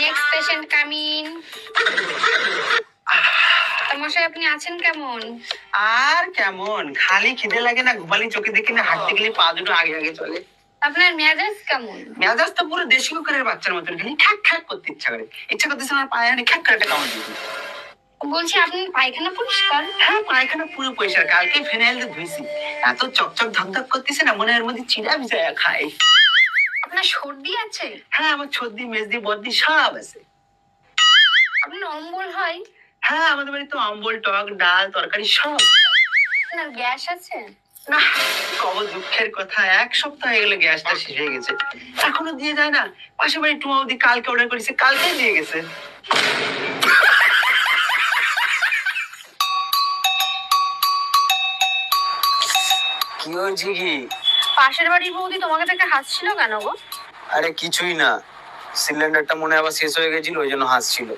Next patient coming. মশাই আপনি আছেন কেমন? আর কেমন, খালি খিদে লাগে না, ঘুমালি চোখে দেখি না, হাঁটতে গেলে পা দুটো আগে আগে চলে। আপনার মেজাজ কেমন? মেজাজ তো পুরো দেশি কুকুরের বাচ্চার মতন, খালি খ্যাক খ্যাক করতে ইচ্ছা করতেছে আমার পায়ে হানি খ্যাক করে একটা কামড় দিতে। বলছি আপনি পায়খানা পরিষ্কার? হ্যাঁ, পায়খানা পুরো পরিষ্কার, কালকে ফিনাইল দিয়ে ধুইছি। এত চকচক ধকধক করতেছে না, মনে এর মধ্যে চিড়া ভিজায়া খাই। আপনার সর্দি আছে? হ্যাঁ, আমার সর্দি মেজদি বদ্দি সব আছে। আপনার অম্বল হয়? হ্যাঁ, আমাদের বাড়ি তো অম্বল, টক, ডাল, তরকারি সব। আপনার গ্যাস আছে? না, কত দুঃখের কথা, এক সপ্তাহ হয়ে গেলে গ্যাসটা শেষ হয়ে গেছে, এখনো দিয়ে যায় না। পাশে বাড়ি টুমা বৌদি কালকে অর্ডার করেছে, কালকেই দিয়ে গেছে। কি হয়েছে কি? পাশের বাড়ির বৌদি তোমাকে দেখে হাসছিল কেন গো? আরে কিছুই না, সিলিন্ডারটা মনে হয় আবার শেষ হয়ে গেছিল, ওই জন্য হাসছিল।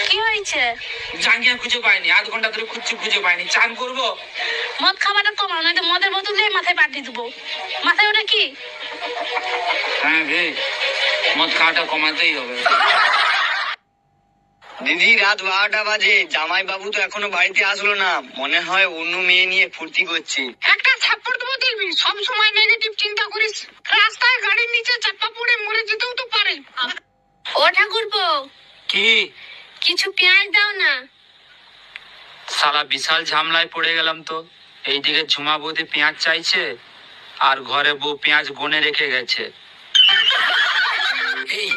কি হয়েছে? জাঙ্গিয়া খুঁজে পাইনি, আধ ঘন্টা ধরে খুঁজে পাইনি। চান করবো? মদ খাবারটা কমাও, নয়তো মদের বোতল দিয়ে মাথায় পাঠিয়ে দেবো। মাথায় ওটা কি? হ্যাঁ রে, মদ খাওয়াটা কমাতেই হবে। দিদি, রাত 12টা বাজে, জামাই বাবু তো এখনো বাড়িতে আসলো না, মনে হয় অন্য মেয়ে নিয়ে ফুর্তি করছে। একটা থাপ্পড় দেবো দেখবি, সব সময় নেগেটিভ চিন্তা করিস। রাস্তায় গাড়ির নিচে চাপা পড়ে মরে যেতেও তো পারে। ও ঠাকুরপো, কি? কিছু পেঁয়াজ দাও না। সালা বিশাল ঝামলায় পড়ে গেলাম তো। এইদিকে ঝুমা বৌদি পেঁয়াজ চাইছে, আর ঘরে বউ পেঁয়াজ গনে রেখে গেছে। এই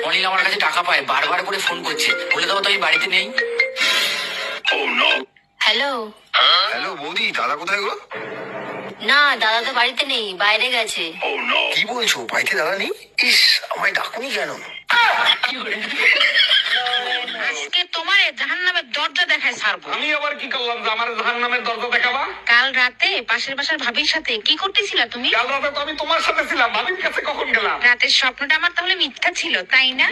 অনিল আমার কাছে টাকা পায়, বারবার করে ফোন করছে, বলে দেবো তো আমি বাড়িতে নেই। হ্যালো। হ্যালো বৌদি, দাদা কোথায় গো? না, দাদা তো বাড়িতে নেই, বাইরে গেছে। কি বলছো, বাড়িতে দাদা নেই? ইস, আমায় ডাকুনি কেন? আজকে তোমার জাহান্নামের দরজা দেখায় ছাড়বো। আমি আবার কি করলাম যে আমার জাহান্নামের দরজা দেখাবা? কাল রাতে পাশের বাসার ভাবির সাথে কি করতেছিলা তুমি? কাল রাতে তো আমি তোমার সাথে ছিলাম, ভাবির কাছে কখন গেলাম? রাতের স্বপ্নটা আমার তাহলে মিথ্যা ছিল, তাই না?